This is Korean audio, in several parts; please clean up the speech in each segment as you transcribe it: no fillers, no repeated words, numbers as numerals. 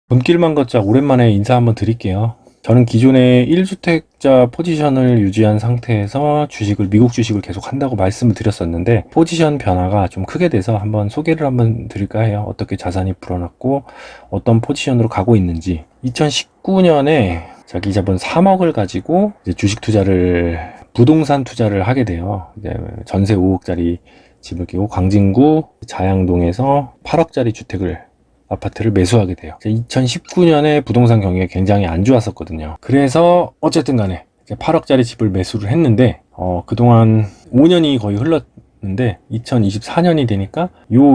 돈길만 걷자 오랜만에 인사 한번 드릴게요. 저는 기존에 1주택자 포지션을 유지한 상태에서 미국 주식을 계속 한다고 말씀을 드렸었는데, 포지션 변화가 좀 크게 돼서 한번 소개를 한번 드릴까 해요. 어떻게 자산이 불어났고 어떤 포지션으로 가고 있는지. 2019년에 자기 자본 3억을 가지고 이제 주식 투자를, 부동산 투자를 하게 돼요. 이제 전세 5억짜리 집을 끼고 광진구 자양동에서 8억짜리 아파트를 매수하게 돼요. 2019년에 부동산 경기가 굉장히 안 좋았었거든요. 그래서 어쨌든 간에 8억짜리 집을 매수를 했는데, 그동안 5년이 거의 흘렀는데 2024년이 되니까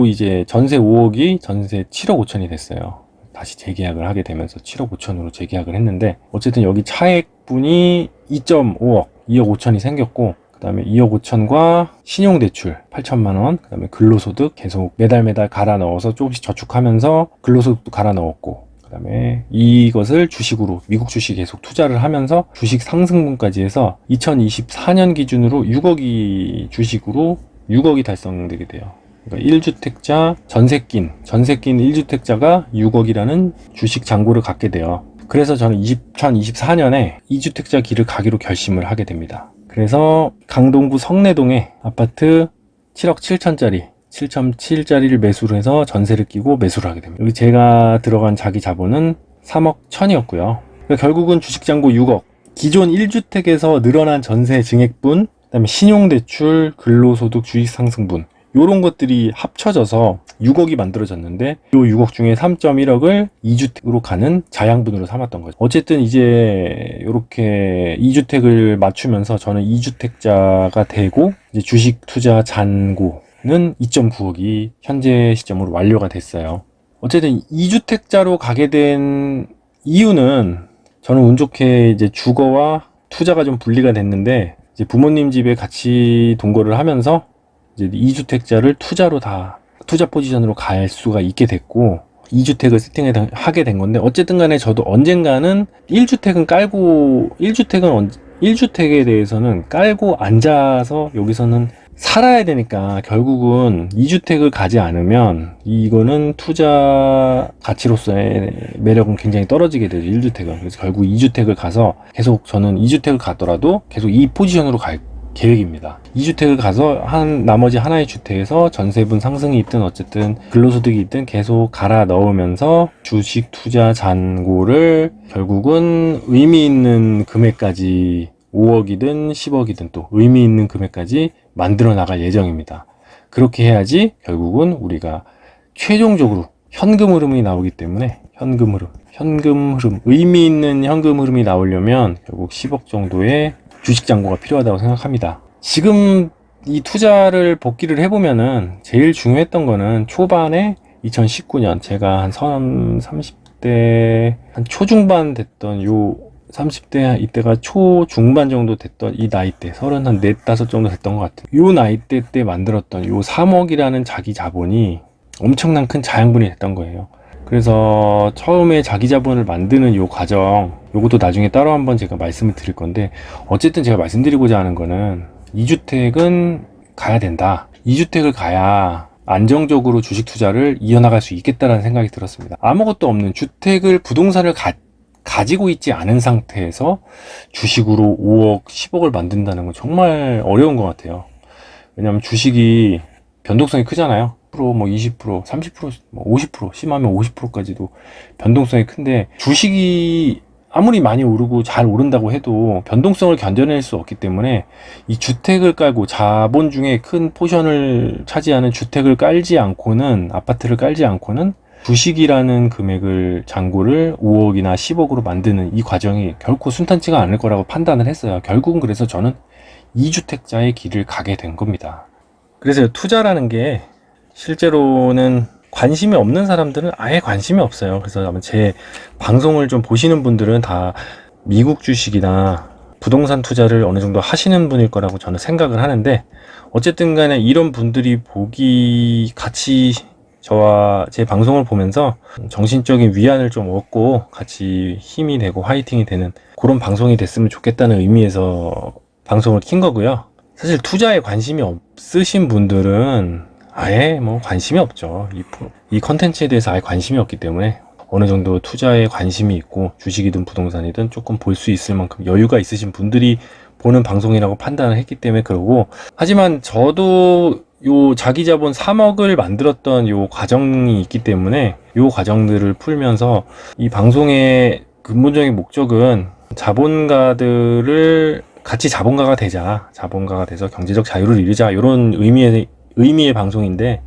이제 전세 5억이 전세 7억 5천이 됐어요. 다시 재계약을 하게 되면서 7억 5천으로 재계약을 했는데, 어쨌든 여기 차액분이 2.5억, 2억 5천이 생겼고, 그 다음에 2억 5천과 신용대출 8천만 원, 그 다음에 근로소득 계속 매달 갈아 넣어서 조금씩 저축하면서 근로소득도 갈아 넣었고, 그 다음에 이것을 주식으로, 미국 주식 계속 투자를 하면서 주식 상승분까지 해서 2024년 기준으로 6억이 주식으로 6억이 달성되게 돼요. 그러니까 1주택자 전세 낀 1주택자가 6억이라는 주식 잔고를 갖게 돼요. 그래서 저는 2024년에 2주택자 길을 가기로 결심을 하게 됩니다. 그래서 강동구 성내동에 아파트 7억 7천짜리 7.7짜리를 매수를 해서 전세를 끼고 매수를 하게 됩니다. 여기 제가 들어간 자기 자본은 3억 1천이었고요. 그러니까 결국은 주식잔고 6억, 기존 1주택에서 늘어난 전세 증액분, 그다음에 신용대출, 근로소득, 주식상승분, 요런 것들이 합쳐져서 6억이 만들어졌는데, 요 6억 중에 3.1억을 2주택으로 가는 자양분으로 삼았던 거죠. 어쨌든 이제 요렇게 2주택을 맞추면서 저는 2주택자가 되고, 이제 주식 투자 잔고는 2.9억이 현재 시점으로 완료가 됐어요. 어쨌든 2주택자로 가게 된 이유는, 저는 운 좋게 이제 주거와 투자가 좀 분리가 됐는데, 이제 부모님 집에 같이 동거를 하면서 이제 2주택자를 투자 포지션으로 갈 수가 있게 됐고, 2주택을 세팅하게 된 건데, 어쨌든 간에 저도 언젠가는 1주택에 대해서는 깔고 앉아서 여기서는 살아야 되니까, 결국은 2주택을 가지 않으면 이거는 투자 가치로서의 매력은 굉장히 떨어지게 되죠, 1주택은. 그래서 결국 2주택을 가서 계속, 저는 2주택을 가더라도 계속 이 포지션으로 갈 계획입니다. 2주택을 가서 나머지 하나의 주택에서 전세분 상승이 있든 어쨌든 근로소득이 있든 계속 갈아 넣으면서 주식 투자 잔고를 결국은 의미 있는 금액까지, 5억이든 10억이든 또 의미 있는 금액까지 만들어 나갈 예정입니다. 그렇게 해야지 결국은 우리가 최종적으로 현금 흐름이 나오기 때문에, 현금 흐름, 의미 있는 현금 흐름이 나오려면 결국 10억 정도의 주식 잔고가 필요하다고 생각합니다. 지금 이 투자를 복기를 해보면은 제일 중요했던 거는, 초반에 2019년 제가 한 30대 한 초중반 됐던, 요 30대 이때가 초중반 정도 됐던 이 나이대, 34, 5 정도 됐던 것 같아요. 요 나이대 때 만들었던 요 3억이라는 자기 자본이 엄청난 큰 자양분이 됐던 거예요. 그래서 처음에 자기 자본을 만드는 요 과정, 요것도 나중에 따로 한번 제가 말씀을 드릴 건데, 어쨌든 제가 말씀드리고자 하는 거는 2주택은 가야 된다. 2주택을 가야 안정적으로 주식 투자를 이어나갈 수 있겠다라는 생각이 들었습니다. 아무것도 없는 부동산을 가지고 있지 않은 상태에서 주식으로 5억, 10억을 만든다는 건 정말 어려운 것 같아요. 왜냐하면 주식이 변동성이 크잖아요. 10%, 뭐 20%, 30%, 뭐 50%, 심하면 50%까지도 변동성이 큰데, 주식이 아무리 많이 오르고 잘 오른다고 해도 변동성을 견뎌낼 수 없기 때문에, 이 주택을 깔고, 자본 중에 큰 포션을 차지하는 주택을 깔지 않고는, 아파트를 깔지 않고는 주식이라는 잔고를 5억이나 10억으로 만드는 이 과정이 결코 순탄치가 않을 거라고 판단을 했어요. 결국은 그래서 저는 2주택자의 길을 가게 된 겁니다. 그래서 투자라는 게 실제로는 관심이 없는 사람들은 아예 관심이 없어요. 그래서 아마 제 방송을 좀 보시는 분들은 다 미국 주식이나 부동산 투자를 어느 정도 하시는 분일 거라고 저는 생각을 하는데, 어쨌든 간에 이런 분들이 같이 저와 제 방송을 보면서 정신적인 위안을 좀 얻고 같이 힘이 되고 화이팅이 되는 그런 방송이 됐으면 좋겠다는 의미에서 방송을 킨 거고요. 사실 투자에 관심이 없으신 분들은 아예 뭐 관심이 없죠. 이 컨텐츠에 대해서 아예 관심이 없기 때문에 어느 정도 투자에 관심이 있고 주식이든 부동산이든 조금 볼 수 있을 만큼 여유가 있으신 분들이 보는 방송이라고 판단을 했기 때문에 그러고, 하지만 저도 요 자기 자본 3억을 만들었던 요 과정이 있기 때문에 요 과정들을 풀면서 이 방송의 근본적인 목적은 자본가들을 같이 자본가가 되자, 자본가가 돼서 경제적 자유를 이루자, 이런 의미의 방송인데,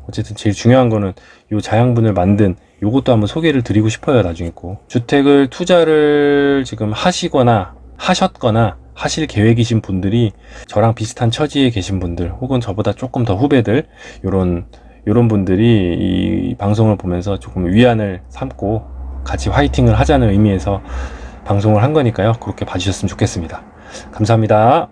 어쨌든 제일 중요한 거는 요 자양분을 만든 요것도 한번 소개를 드리고 싶어요. 나중에 꼭 주택을 투자를 지금 하시거나 하셨거나 하실 계획이신 분들이, 저랑 비슷한 처지에 계신 분들 혹은 저보다 조금 더 후배들, 요런 분들이 이 방송을 보면서 조금 위안을 삼고 같이 화이팅을 하자는 의미에서 방송을 한 거니까요. 그렇게 봐주셨으면 좋겠습니다. 감사합니다.